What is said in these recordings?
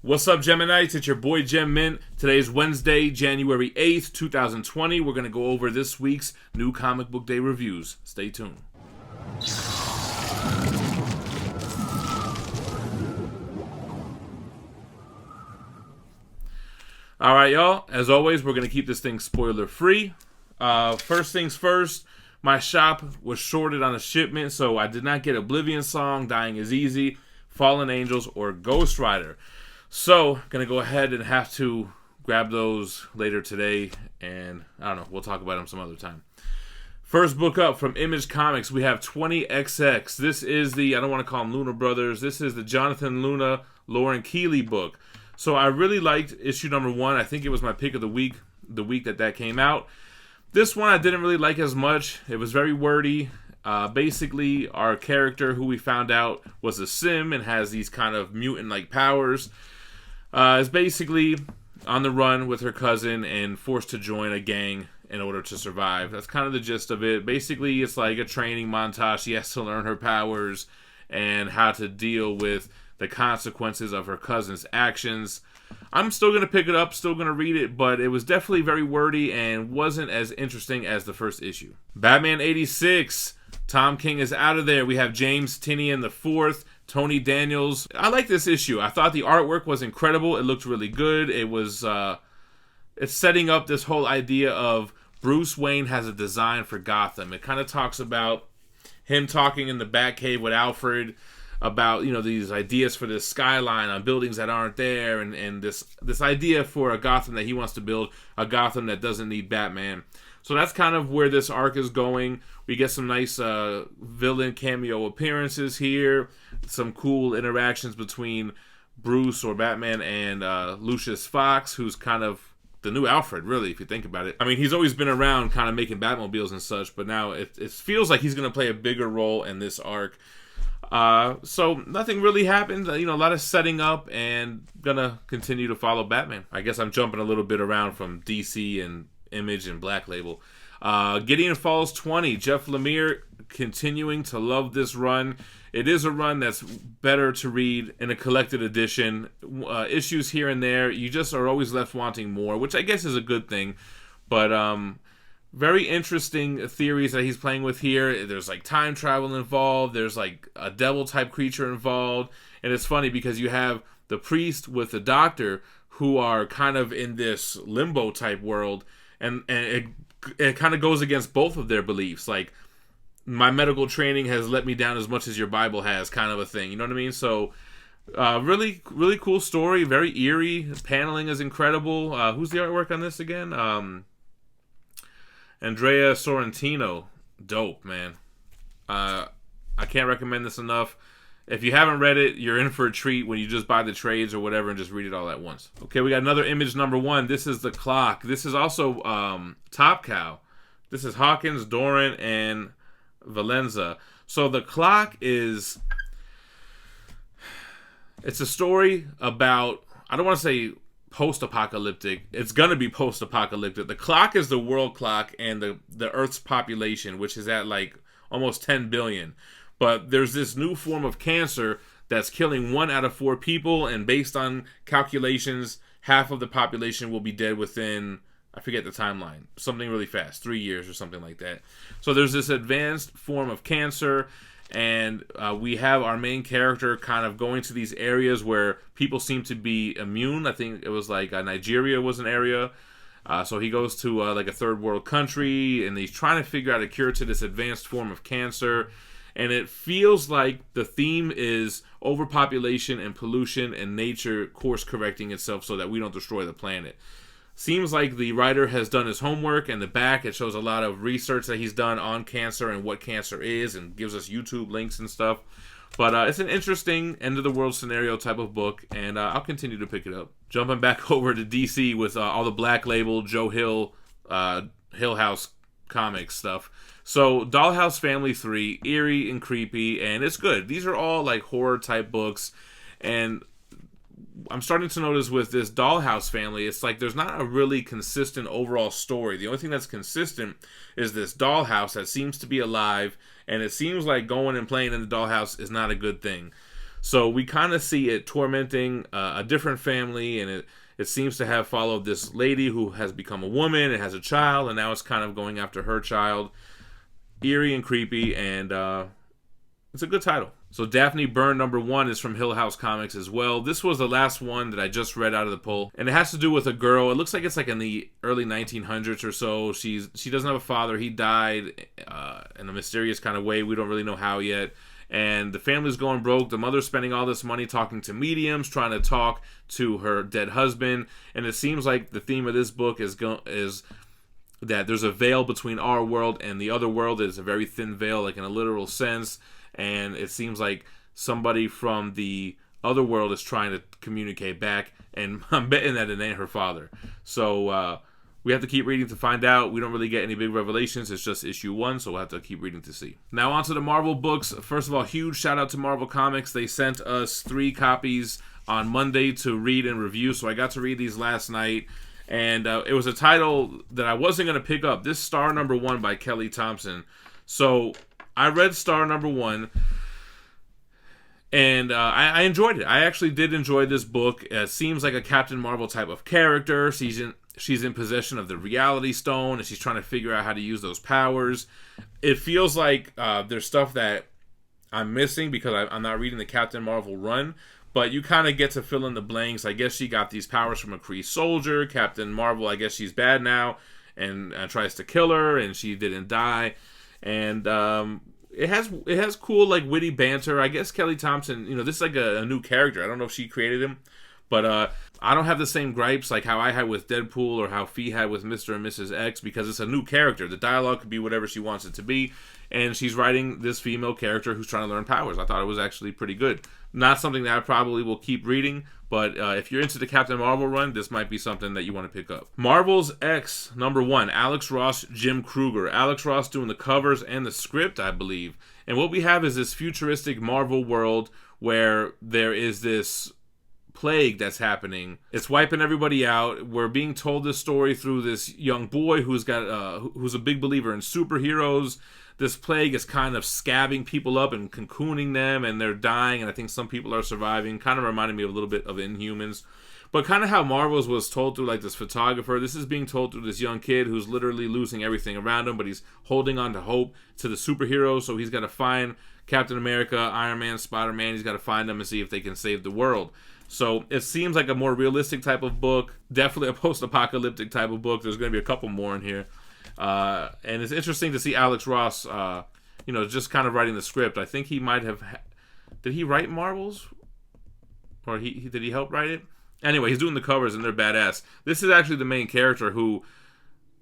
What's up, Geminites? It's your boy Gem Mint. Today's Wednesday, January 8th, 2020. We're going to go over this week's new comic book day reviews. Stay tuned. Alright, y'all. As always, we're going to keep this thing spoiler-free. First things first, my shop was shorted on a shipment, so I did not get Oblivion Song, Dying is Easy, Fallen Angels, or Ghost Rider. So, gonna go ahead and have to grab those later today, and I don't know, we'll talk about them some other time. First book up from Image Comics, we have 20XX. This is the, I don't want to call them Luna Brothers, this is the Jonathan Luna, Lauren Keeley book. So I really liked issue number 1. I think it was my pick of the week that came out. This one I didn't really like as much. It was very wordy. Basically, our character, who we found out was a sim and has these kind of mutant-like powers, is basically on the run with her cousin and forced to join a gang in order to survive. That's kind of the gist of it. Basically, it's like a training montage. She has to learn her powers and how to deal with the consequences of her cousin's actions. I'm still going to pick it up, still going to read it, but it was definitely very wordy and wasn't as interesting as the first issue. Batman 86. Tom King is out of there. We have James Tynion IV, Tony Daniels. I like this issue. I thought the artwork was incredible. It looked really good. It was, it's setting up this whole idea of Bruce Wayne has a design for Gotham. It kind of talks about him talking in the Batcave with Alfred about, you know, these ideas for this skyline on buildings that aren't there, and this idea for a Gotham that he wants to build, a Gotham that doesn't need Batman. So that's kind of where this arc is going. We get some nice villain cameo appearances here, some cool interactions between Bruce or Batman and Lucius Fox, who's kind of the new Alfred, really, if you think about it. I mean, he's always been around kind of making Batmobiles and such, but now it feels like he's going to play a bigger role in this arc. So nothing really happened, you know, a lot of setting up, and gonna continue to follow Batman. I guess I'm jumping a little bit around from DC and Image and Black Label. Gideon Falls 20, Jeff Lemire continuing to love this run. It is a run that's better to read in a collected edition. Issues here and there, you just are always left wanting more, which I guess is a good thing, but very interesting theories that he's playing with here. There's like time travel involved. There's like a devil type creature involved. And it's funny because you have the priest with the doctor who are kind of in this limbo type world. And it kind of goes against both of their beliefs. Like, my medical training has let me down as much as your Bible has, kind of a thing. You know what I mean? So, really, really cool story. Very eerie. Paneling is incredible. Who's the artwork on this again? Andrea Sorrentino. Dope, man. I can't recommend this enough. If you haven't read it, you're in for a treat when you just buy the trades or whatever and just read it all at once. Okay, we got another Image number 1. This is The Clock. This is also Top Cow. This is Hawkins, Doran, and Valenza. So The Clock is... it's a story about... I don't want to say post-apocalyptic. It's going to be post-apocalyptic. The clock is the world clock and the Earth's population, which is at like almost 10 billion. But there's this new form of cancer that's killing 1 out of 4 people, and based on calculations, half of the population will be dead within, I forget the timeline, something really fast, 3 years or something like that. So there's this advanced form of cancer, and we have our main character kind of going to these areas where people seem to be immune. I think it was like Nigeria was an area. So he goes to like a third world country, and he's trying to figure out a cure to this advanced form of cancer. And it feels like the theme is overpopulation and pollution and nature course correcting itself so that we don't destroy the planet. Seems like the writer has done his homework. In the back, it shows a lot of research that he's done on cancer and what cancer is, and gives us YouTube links and stuff. But it's an interesting end-of-the-world scenario type of book, and I'll continue to pick it up. Jumping back over to DC with all the Black Label, Joe Hill, Hill House comics stuff. So, Dollhouse Family 3, eerie and creepy, and it's good. These are all like horror-type books, and I'm starting to notice with this Dollhouse Family, it's like there's not a really consistent overall story. The only thing that's consistent is this dollhouse that seems to be alive, and it seems like going and playing in the dollhouse is not a good thing. So we kind of see it tormenting a different family, and it seems to have followed this lady who has become a woman and has a child, and now it's kind of going after her child. Eerie and creepy, and it's a good title. So Daphne Byrne #1 is from Hill House Comics as well. This was the last one that I just read out of the pull, and it has to do with a girl. It looks like it's like in the early 1900s or so. She doesn't have a father. He died in a mysterious kind of way. We don't really know how yet. And the family's going broke. The mother's spending all this money talking to mediums, trying to talk to her dead husband. And it seems like the theme of this book is that there's a veil between our world and the other world. It's a very thin veil, like in a literal sense. And it seems like somebody from the other world is trying to communicate back, and I'm betting that it ain't her father. So we have to keep reading to find out. We don't really get any big revelations. It's just issue 1, so we'll have to keep reading to see. Now on to the Marvel books. First of all, huge shout out to Marvel Comics. They sent us 3 copies on Monday to read and review, so I got to read these last night. And it was a title that I wasn't going to pick up. This Star #1 by Kelly Thompson. So I read Star #1, and I enjoyed it. I actually did enjoy this book. It seems like a Captain Marvel type of character. She's in possession of the Reality Stone, and she's trying to figure out how to use those powers. It feels like there's stuff that I'm missing because I'm not reading the Captain Marvel run, but you kind of get to fill in the blanks. I guess she got these powers from a Kree soldier. Captain Marvel, I guess she's bad now, and tries to kill her, and she didn't die. And it has cool, like, witty banter. I guess Kelly Thompson, this is like a new character. I don't know if she created him, but I don't have the same gripes like how I had with Deadpool or how Fee had with Mr. and Mrs. X, because it's a new character. The dialogue could be whatever she wants it to be, and she's writing this female character who's trying to learn powers. I thought it was actually pretty good. Not something that I probably will keep reading, but if you're into the Captain Marvel run, this might be something that you want to pick up. Marvel's X #1, Alex Ross, Jim Krueger. Alex Ross doing the covers and the script, I believe. And what we have is this futuristic Marvel world where there is this plague that's happening. It's wiping everybody out. We're being told this story through this young boy who's a big believer in superheroes. This plague is kind of scabbing people up and cocooning them, and they're dying, and I think some people are surviving. Kind of reminded me of a little bit of Inhumans. But kind of how Marvel's was told through, like, this photographer. This is being told through this young kid who's literally losing everything around him, but he's holding on to hope to the superheroes, so he's got to find Captain America, Iron Man, Spider-Man. He's got to find them and see if they can save the world. So it seems like a more realistic type of book. Definitely a post-apocalyptic type of book. There's going to be a couple more in here. And it's interesting to see Alex Ross, just kind of writing the script. I think he might have... Did he write Marvel's? Or did he help write it? Anyway, he's doing the covers, and they're badass. This is actually the main character who...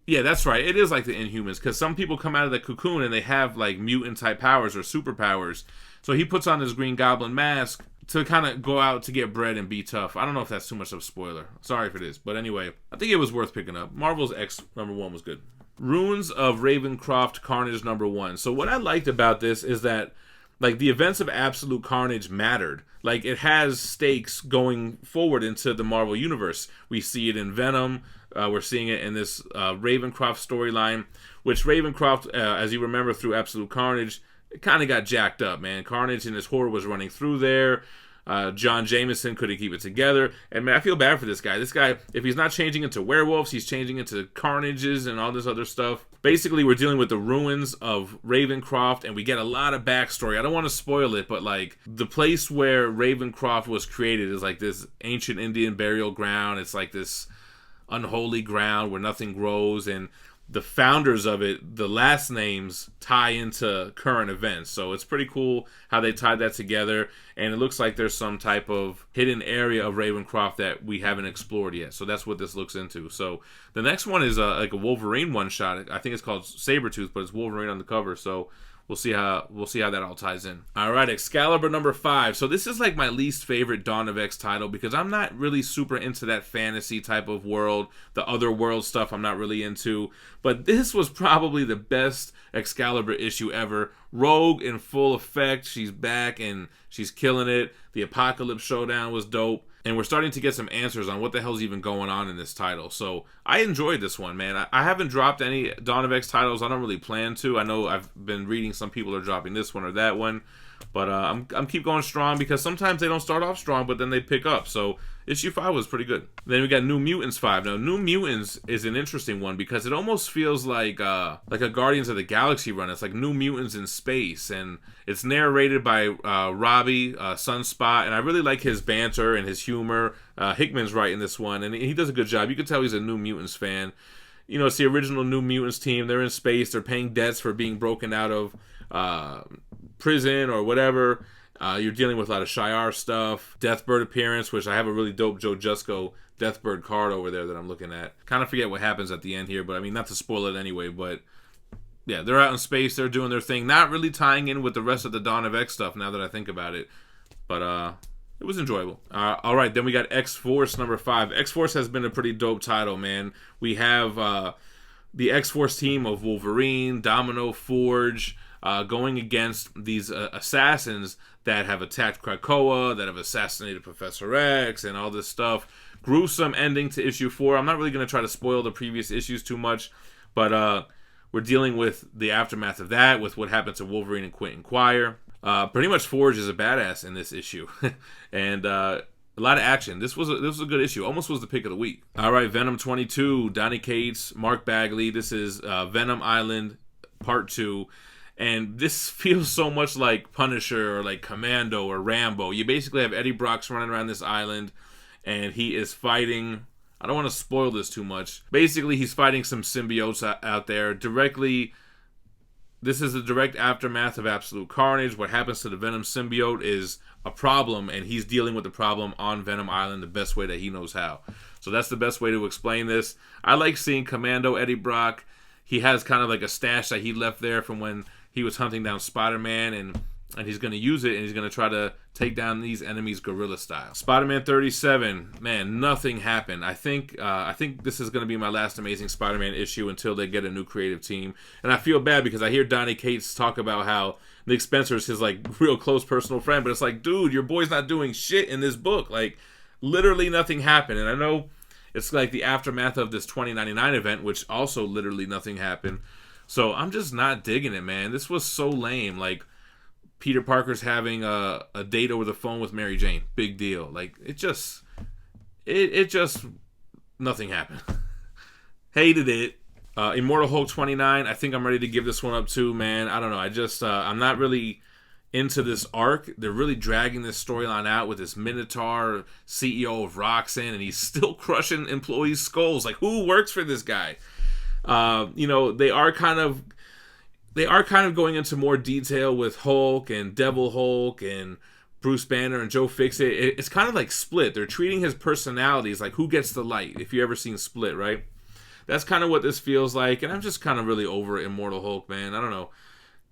Yeah, that's right. It is like the Inhumans, because some people come out of the cocoon and they have, like, mutant-type powers or superpowers. So he puts on his Green Goblin mask to kind of go out to get bread and be tough. I don't know if that's too much of a spoiler. Sorry for this. But anyway, I think it was worth picking up. Marvel's X #1 was good. Runes of Ravencroft Carnage #1. So what I liked about this is that, like, the events of Absolute Carnage mattered. Like, it has stakes going forward into the Marvel Universe. We see it in Venom. We're seeing it in this Ravencroft storyline, which Ravencroft, as you remember through Absolute Carnage, it kind of got jacked up, man. Carnage and his horror was running through there. John Jameson couldn't keep it together. And, man, I feel bad for this guy. This guy, if he's not changing into werewolves, he's changing into Carnages and all this other stuff. Basically, we're dealing with the ruins of Ravencroft, and we get a lot of backstory. I don't want to spoil it, but, like, the place where Ravencroft was created is, like, this ancient Indian burial ground. It's, like, this unholy ground where nothing grows, and the founders of it, the last names tie into current events. So it's pretty cool how they tied that together. And it looks like there's some type of hidden area of Ravencroft that we haven't explored yet. So that's what this looks into. So the next one is like a Wolverine One Shot. I think it's called Sabretooth, but it's Wolverine on the cover. So we'll see how that all ties in. All right, Excalibur #5. So this is like my least favorite Dawn of X title because I'm not really super into that fantasy type of world. The other world stuff I'm not really into. But this was probably the best Excalibur issue ever. Rogue in full effect. She's back and she's killing it. The Apocalypse Showdown was dope. And we're starting to get some answers on what the hell's even going on in this title. So I enjoyed this one, man. I haven't dropped any Dawn of X titles. I don't really plan to. I know I've been reading some people are dropping this one or that one. But I'm keep going strong because sometimes they don't start off strong, but then they pick up. So issue 5 was pretty good. Then we got New Mutants 5. Now, New Mutants is an interesting one because it almost feels like a Guardians of the Galaxy run. It's like New Mutants in space, and it's narrated by Robbie Sunspot, and I really like his banter and his humor. Hickman's writing this one, and he does a good job. You can tell he's a New Mutants fan. You know, it's the original New Mutants team. They're in space. They're paying debts for being broken out of prison or whatever. You're dealing with a lot of Shi'ar stuff. Deathbird appearance, which I have a really dope Joe Jusko Deathbird card over there that I'm looking at. Kind of forget what happens at the end here, but I mean, not to spoil it anyway, but yeah, they're out in space. They're doing their thing. Not really tying in with the rest of the Dawn of X stuff now that I think about it. But it was enjoyable. All right, then we got X-Force number 5. X-Force has been a pretty dope title, man. We have the X-Force team of Wolverine, Domino, Forge, going against these assassins that have attacked Krakoa, that have assassinated Professor X, and all this stuff. Gruesome ending to issue 4. I'm not really going to try to spoil the previous issues too much, but we're dealing with the aftermath of that, with what happened to Wolverine and Quentin Quire. Pretty much Forge is a badass in this issue, and a lot of action. This was a good issue. Almost was the pick of the week. All right, Venom 22, Donny Cates, Mark Bagley. This is Venom Island Part 2. And this feels so much like Punisher or like Commando or Rambo. You basically have Eddie Brock's running around this island, and he is fighting... I don't want to spoil this too much. Basically, he's fighting some symbiotes out there. Directly, this is the direct aftermath of Absolute Carnage. What happens to the Venom symbiote is a problem, and he's dealing with the problem on Venom Island the best way that he knows how. So that's the best way to explain this. I like seeing Commando Eddie Brock. He has kind of like a stash that he left there from when he was hunting down Spider-Man, and he's going to use it, and he's going to try to take down these enemies guerrilla style. Spider-Man 37, man, nothing happened. I think this is going to be my last Amazing Spider-Man issue until they get a new creative team. And I feel bad because I hear Donny Cates talk about how Nick Spencer is his like real close personal friend, but it's like, dude, your boy's not doing shit in this book. Like, literally nothing happened. And I know it's like the aftermath of this 2099 event, which also literally nothing happened. So I'm just not digging it, man. This was so lame. Like, Peter Parker's having a date over the phone with Mary Jane. Big deal. Like, it just nothing happened. Hated it. Immortal Hulk 29, I think I'm ready to give this one up too, man. I don't know. I'm not really into this arc. They're really dragging this storyline out with this Minotaur CEO of Roxxon, and he's still crushing employees' skulls. Like, who works for this guy? They are kind of going into more detail with Hulk and Devil Hulk and Bruce Banner and Joe Fixit. It's kind of like Split. They're treating his personalities like who gets the light, if you ever seen Split, right? That's kind of what this feels like, and I'm just kind of really over Immortal Hulk, man. I don't know.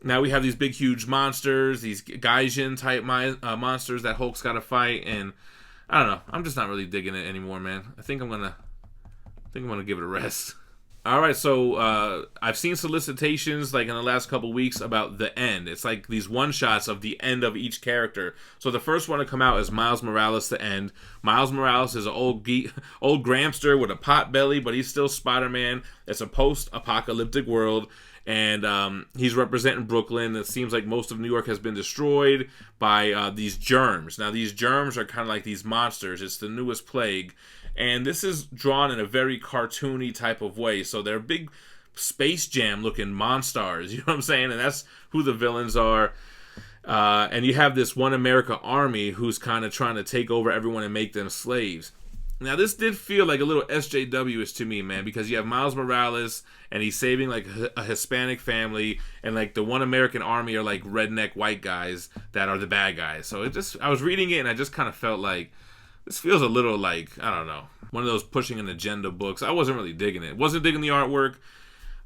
Now we have these big, huge monsters, these Gaijin-type monsters that Hulk's got to fight, and I don't know. I'm just not really digging it anymore, man. I think I'm gonna give it a rest. All right, so I've seen solicitations like in the last couple weeks about the end. It's like these one-shots of the end of each character. So the first one to come out is Miles Morales, The End. Miles Morales is an old gramster with a pot belly, but he's still Spider-Man. It's a post-apocalyptic world, and he's representing Brooklyn. It seems like most of New York has been destroyed by these germs. Now, these germs are kind of like these monsters. It's the newest plague. And this is drawn in a very cartoony type of way. So they're big Space Jam looking monsters, you know what I'm saying? And that's who the villains are. And you have this One America army who's kind of trying to take over everyone and make them slaves. Now, this did feel like a little SJW-ish to me, man, because you have Miles Morales and he's saving like a Hispanic family, and like the One American army are like redneck white guys that are the bad guys. So I was reading it and I just kind of felt like, this feels a little like, I don't know, one of those pushing an agenda books. I wasn't really digging it. Wasn't digging the artwork,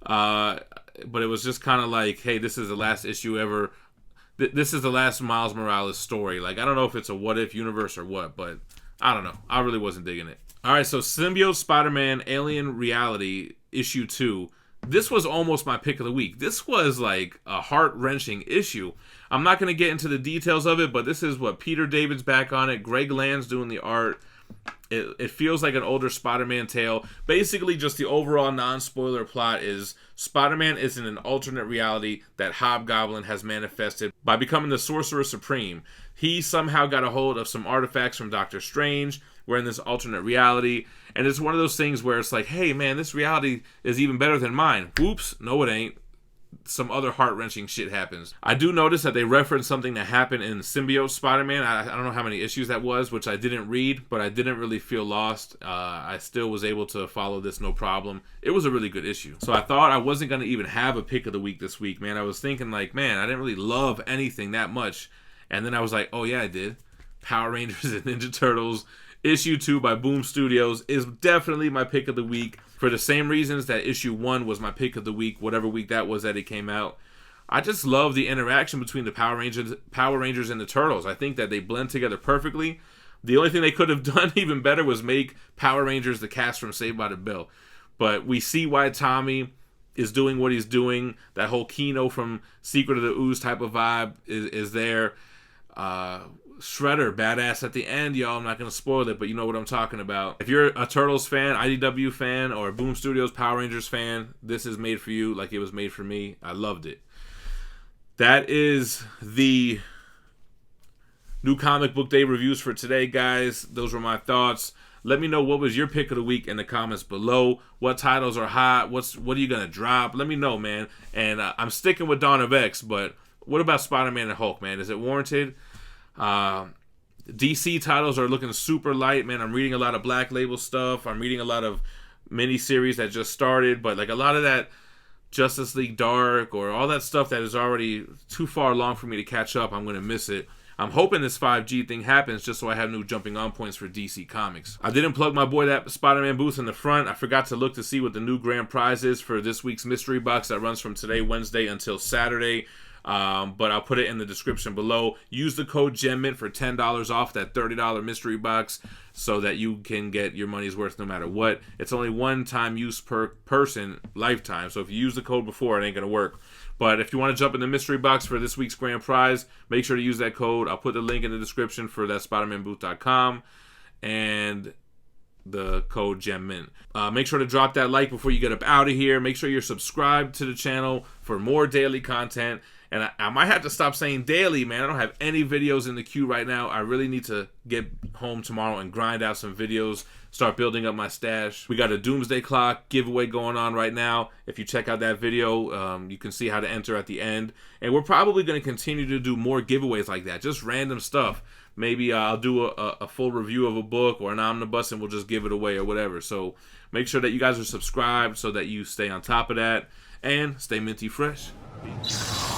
but it was just kind of like, hey, this is the last issue ever. This is the last Miles Morales story. Like, I don't know if it's a what-if universe or what, but I don't know. I really wasn't digging it. All right, so Symbiote Spider-Man Alien Reality, issue 2. This was almost my pick of the week. This was like a heart-wrenching issue. I'm not going to get into the details of it, but this is what Peter David's back on it. Greg Land's doing the art. It feels like an older Spider-Man tale. Basically, just the overall non-spoiler plot is Spider-Man is in an alternate reality that Hobgoblin has manifested by becoming the Sorcerer Supreme. He somehow got a hold of some artifacts from Doctor Strange. We're in this alternate reality, and it's one of those things where it's like, hey man, this reality is even better than mine. Whoops, no it ain't. Some other heart-wrenching shit happens. I do notice that they reference something that happened in Symbiote Spider-Man. I don't know how many issues that was, which I didn't read, but I didn't really feel lost. I still was able to follow this no problem. It was a really good issue. So I thought I wasn't going to even have a pick of the week this week, man. I was thinking like, man, I didn't really love anything that much. And then I was like, oh yeah, I did. Power Rangers and Ninja Turtles Issue 2 by Boom Studios is definitely my pick of the week for the same reasons that Issue 1 was my pick of the week, whatever week that was that it came out. I just love the interaction between the Power Rangers and the Turtles. I think that they blend together perfectly. The only thing they could have done even better was make Power Rangers the cast from Saved by the Bell. But we see why Tommy is doing what he's doing. That whole Kino from Secret of the Ooze type of vibe is there. Shredder, badass at the end, y'all. I'm not going to spoil it, but you know what I'm talking about. If you're a Turtles fan, IDW fan, or a Boom Studios Power Rangers fan, this is made for you like it was made for me. I loved it. That is the new comic book day reviews for today, guys. Those were my thoughts. Let me know what was your pick of the week in the comments below. What titles are hot? What are you going to drop? Let me know, man. And I'm sticking with Dawn of X, but what about Spider-Man and Hulk, man? Is it warranted? DC titles are looking super light, man. I'm reading a lot of Black Label stuff. I'm reading a lot of miniseries that just started, but like a lot of that Justice League Dark or all that stuff that is already too far along for me to catch up, I'm going to miss it. I'm hoping this 5G thing happens just so I have new jumping on points for DC Comics. I didn't plug my boy that Spider-Man booth in the front. I forgot to look to see what the new grand prize is for this week's mystery box that runs from today, Wednesday, until Saturday. But I'll put it in the description below. Use the code GemMint for $10 off that $30 mystery box so that you can get your money's worth no matter what. It's only one-time use per person, lifetime. So if you use the code before, it ain't going to work. But if you want to jump in the mystery box for this week's grand prize, make sure to use that code. I'll put the link in the description for that SpiderManBooth.com and the code GemMint. Make sure to drop that like before you get up out of here. Make sure you're subscribed to the channel for more daily content. And I might have to stop saying daily, man. I don't have any videos in the queue right now. I really need to get home tomorrow and grind out some videos, start building up my stash. We got a Doomsday Clock giveaway going on right now. If you check out that video, you can see how to enter at the end. And we're probably going to continue to do more giveaways like that, just random stuff. Maybe I'll do a full review of a book or an omnibus and we'll just give it away or whatever. So make sure that you guys are subscribed so that you stay on top of that. And stay minty fresh. Peace.